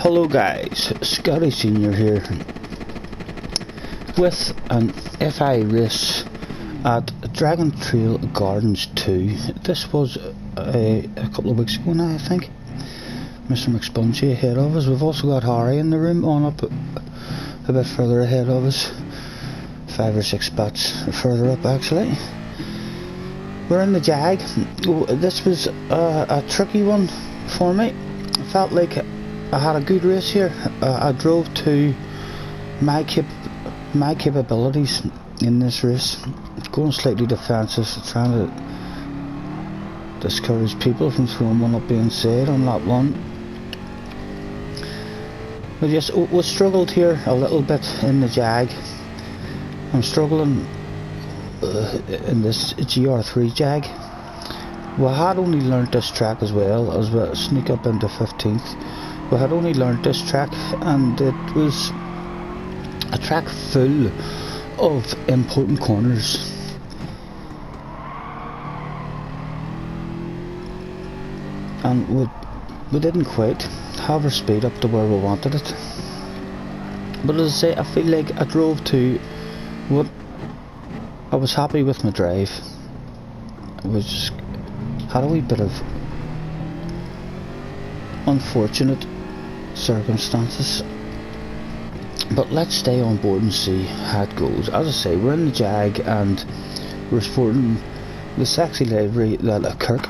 Hello guys, SCOTTIESNR here with an FI race at Dragon Trail Gardens 2. This was a couple of weeks ago now, I think. Mr. McSpongy ahead of us. We've also got Harry in the room, on up a bit further ahead of us. 5 or 6 spots further up actually. We're in the Jag. This was a tricky one for me. I felt like I had a good race here. I drove to my capabilities in this race, going slightly defensive, trying to discourage people from throwing one up the inside on lap 1. But yes, we struggled here a little bit in the Jag. I'm struggling in this GR3 Jag. We had only learnt this track as well, as we sneak up into 15th. We had only learnt this track, and it was a track full of important corners. And we didn't quite have our speed up to where we wanted it. But as I say, I feel like I drove to what I was happy with my drive. I was had a wee bit of unfortunate circumstances, but let's stay on board and see how it goes. As I say, we're in the Jag and we're sporting the sexy livery that Kirk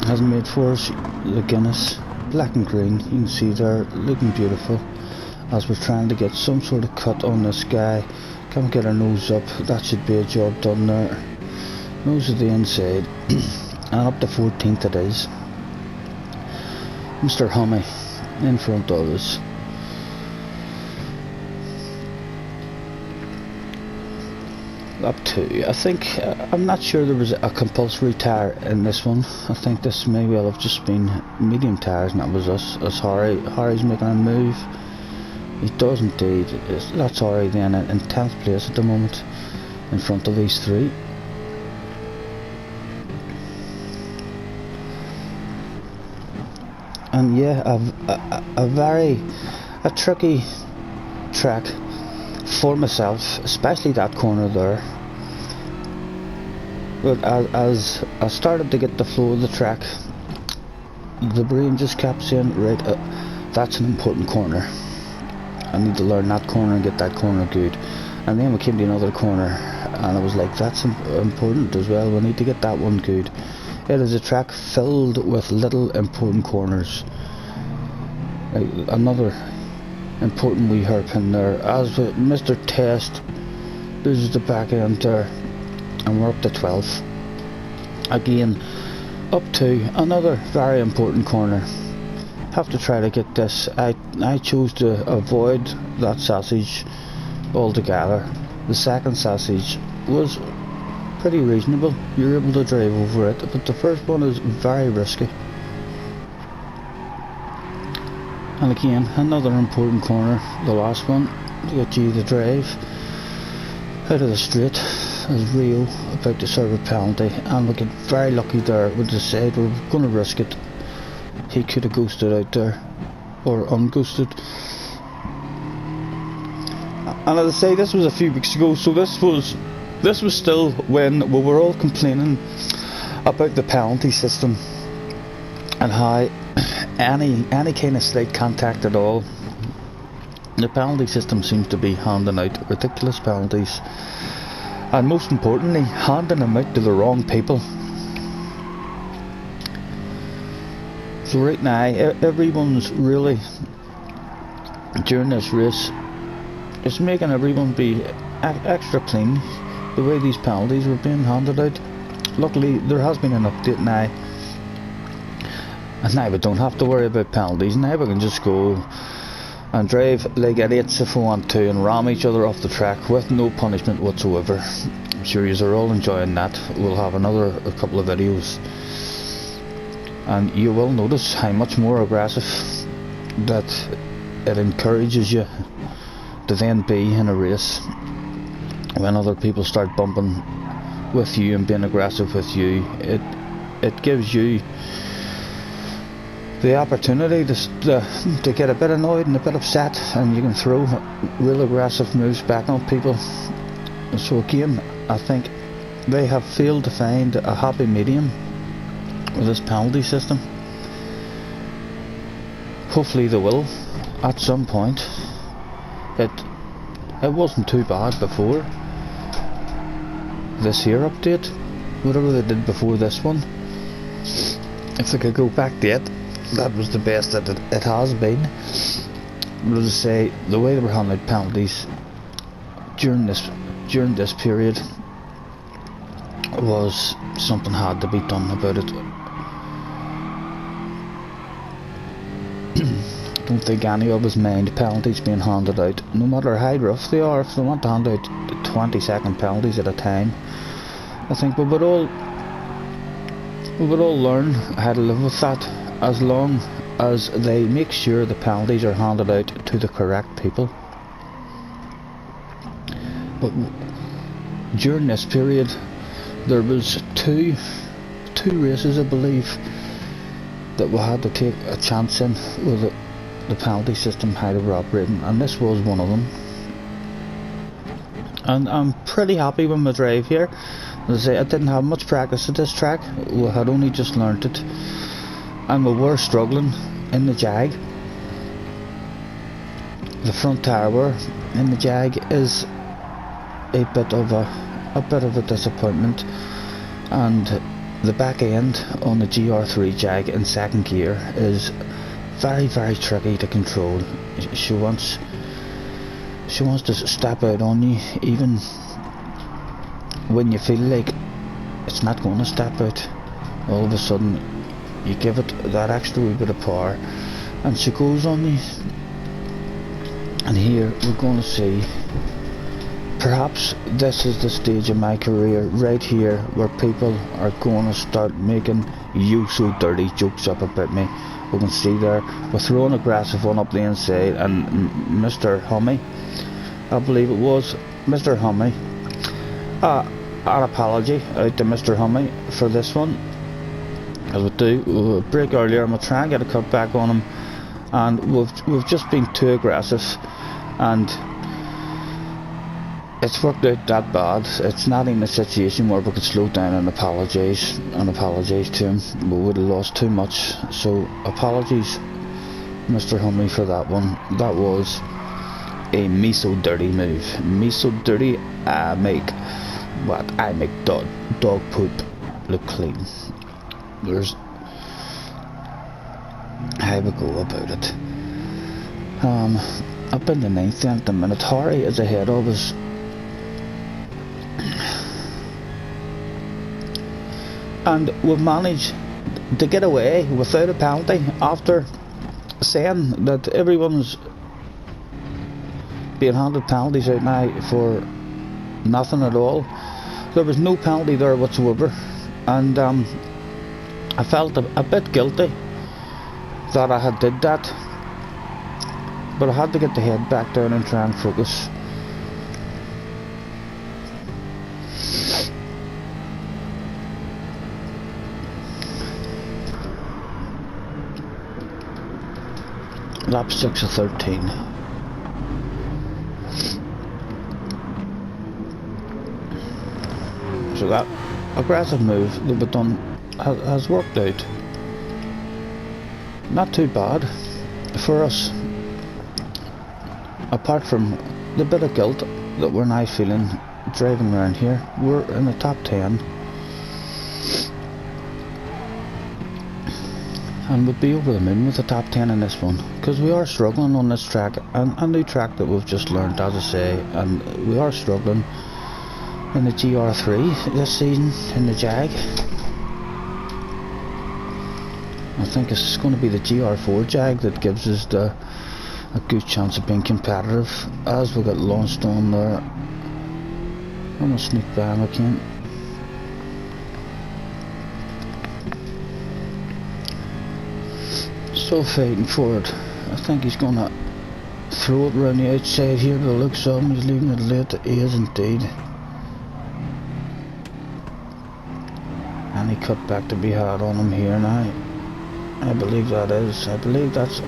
has made for us, the Guinness black and green. You can see there, looking beautiful, as we're trying to get some sort of cut on this guy. Can't get our nose up, that should be a job done there. Nose of the inside, and up to 14th it is. Mr. Hummy in front of us. Up to, I think, I'm not sure there was a compulsory tyre in this one. I think this may well have just been medium tyres, and that was us. As Harry's making a move. He does indeed. That's Harry then in 10th place at the moment, in front of these three. And yeah, a tricky track for myself, especially that corner there. But as I started to get the flow of the track, the brain just kept saying, right, that's an important corner. I need to learn that corner and get that corner good. And then we came to another corner, and I was like, that's important as well. We need to get that one good. It is a track filled with little important corners. Another important wee hairpin there. As Mr. Test loses the back end there, and we're up to 12th. Again, up to another very important corner. Have to try to get this. I chose to avoid that sausage altogether. The second sausage was pretty reasonable. You're able to drive over it, but the first one is very risky. And again, another important corner, the last one, to get you the drive out of the straight, as Rio about to serve a penalty, and we get very lucky there. We decide we're going to risk it. He could have ghosted out there, or unghosted. And as I say, this was a few weeks ago, so this was still when we were all complaining about the penalty system and how any kind of slight contact at all, the penalty system seems to be handing out ridiculous penalties, and most importantly, handing them out to the wrong people. So right now, everyone's really, during this race, it's making everyone be extra clean, the way these penalties were being handed out. Luckily, there has been an update now, and now we don't have to worry about penalties. Now we can just go and drive like idiots if we want to, and ram each other off the track with no punishment whatsoever. I'm sure you are all enjoying that. We'll have a couple of videos, and you will notice how much more aggressive that it encourages you to then be in a race when other people start bumping with you and being aggressive with you. It gives you the opportunity to get a bit annoyed and a bit upset, and you can throw real aggressive moves back on people. So again, I think they have failed to find a happy medium with this penalty system. Hopefully they will at some point. It wasn't too bad before this here update, whatever they did before this one. If they could go back to it, that was the best that it has been. But as I say, the way they were handling penalties during this period was something had to be done about it. Don't think any of us mind penalties being handed out, no matter how rough they are. If they want to hand out 20-second penalties at a time, I think we would all learn how to live with that, as long as they make sure the penalties are handed out to the correct people. But during this period, there was two races, I believe, that we had to take a chance in with the penalty system, how they were operating, and this was one of them. And I'm pretty happy with my drive here. As I say, I didn't have much practice at this track. We had only just learnt it, and we were struggling in the Jag. The front tire in the Jag is a bit of a disappointment, and the back end on the GR3 Jag in second gear is very, very tricky to control. She wants to step out on you, even when you feel like it's not going to step out. All of a sudden you give it that extra wee bit of power and she goes on you. And here we're going to see, perhaps this is the stage of my career right here where people are going to start making "you so dirty" jokes up about me. We can see there, we're throwing aggressive one up the inside, and Mr. Hummy, I believe it was Mr. Hummy, an apology out to Mr. Hummy for this one, as we do. A break earlier, and we'll try and get a cut back on him, and we've just been too aggressive, and it's worked out that bad. It's not even a situation where we could slow down and apologise to him. We would have lost too much. So apologies, Mr. Humley, for that one. That was a me so dirty move. Me so dirty, I make dog poop look clean. There's how we go about it. Up in the 9th at the minute, Harry is ahead of us. And we've managed to get away without a penalty after saying that everyone's being handed penalties out now for nothing at all. There was no penalty there whatsoever, and I felt a bit guilty that I had did that, but I had to get the head back down and try and focus. Lap 6 of 13. So that aggressive move that we've done has worked out. Not too bad for us, apart from the bit of guilt that we're now feeling driving around here. We're in the top 10. And we'd be over the moon with the top 10 in this one, because we are struggling on this track, and a new track that we've just learned, as I say, and we are struggling in the GR3 this season in the Jag. I think it's going to be the GR4 Jag that gives us a good chance of being competitive, as we get launched on there. I'm going to sneak by him again. Still fighting for it. I think he's gonna throw it around the outside here. The looks of him, he's leaving it late. He is indeed. And he cut back to be hard on him here now. I believe that is. I believe that's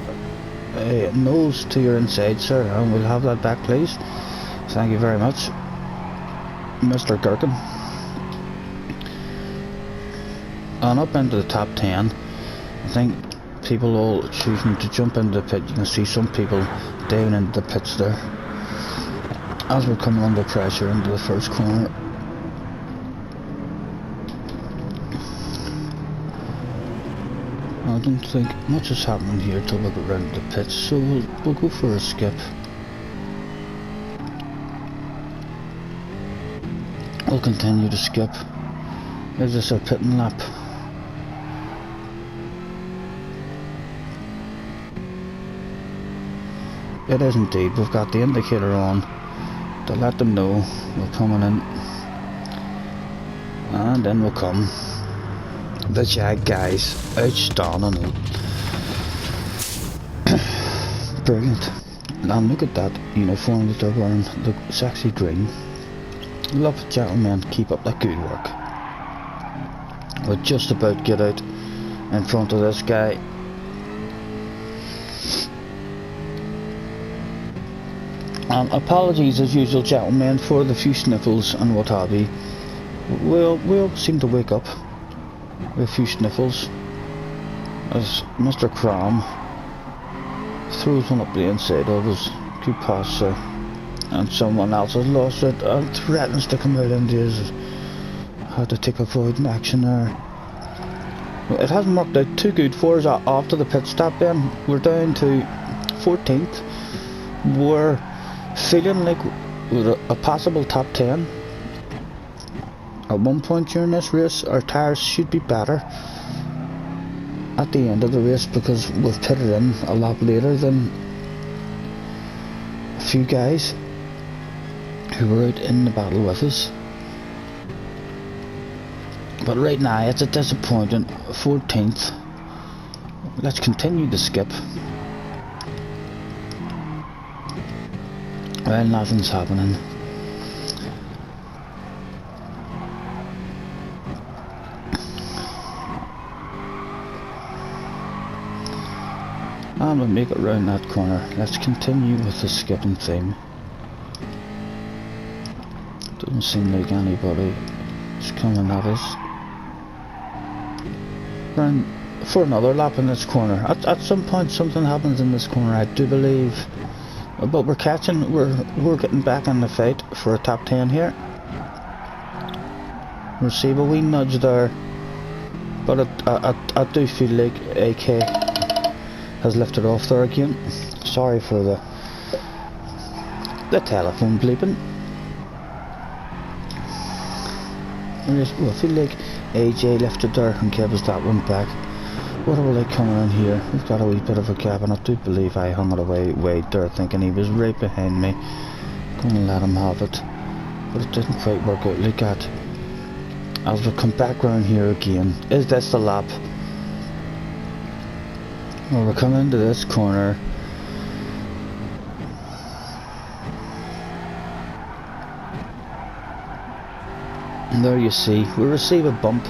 a nose to your inside, sir. And we'll have that back, please. Thank you very much, Mr. Gherkin. And up into the top 10, I think people all choosing to jump into the pit. You can see some people down into the pits there as we're coming under pressure into the first corner. I don't think much is happening here till we get round the pits, so we'll go for a skip. We'll continue to skip. Is this our pitting lap? It is indeed. We've got the indicator on to let them know we're coming in, and then we'll come. The Jag guys, outstanding. Brilliant. And look at that uniform that they're wearing, the sexy green. Love it, gentlemen, keep up the good work. We'll just about get out in front of this guy. Apologies as usual, gentlemen, for the few sniffles and what have you. We'll seem to wake up with a few sniffles as Mr. Gran throws one up the inside of us. Good pass, sir. And someone else has lost it and threatens to come out into his. Had to take avoiding action there. It hasn't worked out too good for us after the pit stop then. We're down to 14th. We're feeling like we're a possible top 10. At one point during this race, our tyres should be better at the end of the race because we've pitted in a lot later than a few guys who were out in the battle with us. But right now it's a disappointing 14th. Let's continue to skip. Well, nothing's happening. And we'll make it round that corner. Let's continue with the skipping theme. Doesn't seem like anybody is coming at us. Round for another lap in this corner. At some point something happens in this corner, I do believe. But we're getting back in the fight for a top 10 here. Receive a wee nudge there. But I do feel like AK has lifted off there again. Sorry for the telephone bleeping. I feel like AJ lifted there and gave us that one back. What are we like coming in here? We've got a wee bit of a gap, and I do believe I hung it away way there thinking he was right behind me. Gonna let him have it. But it didn't quite work out like that. As we come back round here again. Is this the lap? Well, we're coming into this corner. And there you see, we receive a bump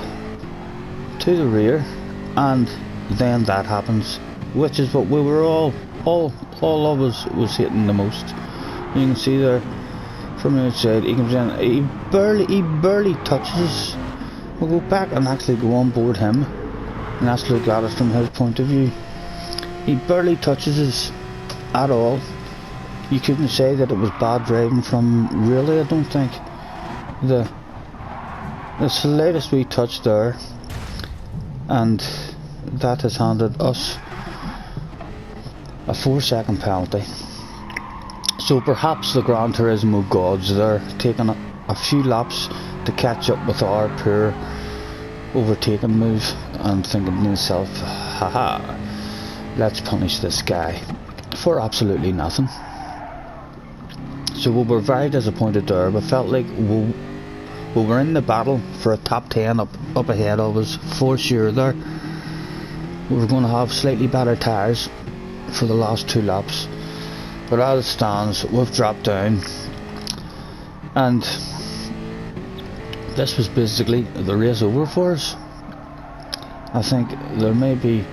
to the rear, and then that happens, which is what we were all of us was hitting the most. You can see there from the outside, he comes in, he barely touches. We'll go back and actually go on board him and actually look at it from his point of view. He barely touches us at all. You couldn't say that it was bad driving from really, I don't think. The slightest wee touch there, and that has handed us a 4-second penalty. So perhaps the Gran Turismo gods there taking a few laps to catch up with our poor overtaking move and thinking to himself, haha, let's punish this guy for absolutely nothing. So we were very disappointed there. We felt like we were in the battle for a top 10 up ahead of us for sure there. We were going to have slightly better tyres for the last 2 laps, but as it stands we've dropped down, and this was basically the race over for us. I think there may be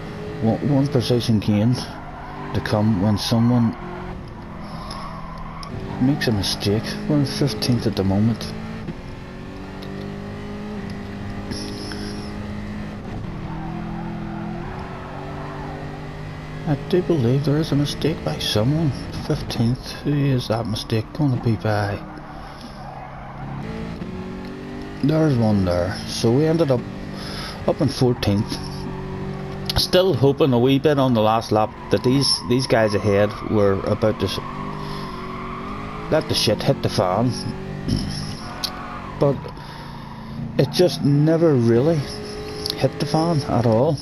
one position gain to come when someone makes a mistake. We're in 15th at the moment. I do believe there is a mistake by someone. 15th. Who is that mistake going to be by? There's one there. So we ended up in 14th. Still hoping a wee bit on the last lap that these guys ahead were about to let the shit hit the fan. But it just never really hit the fan at all.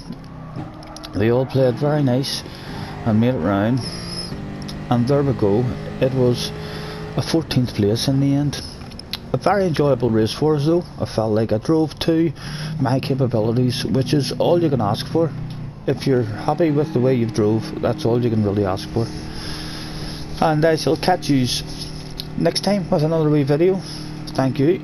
They all played very nice and made it round, and there we go. It was a 14th place in the end. A very enjoyable race for us though. I felt like I drove to my capabilities, which is all you can ask for. If you're happy with the way you've drove, that's all you can really ask for. And I shall catch you next time with another wee video. Thank you.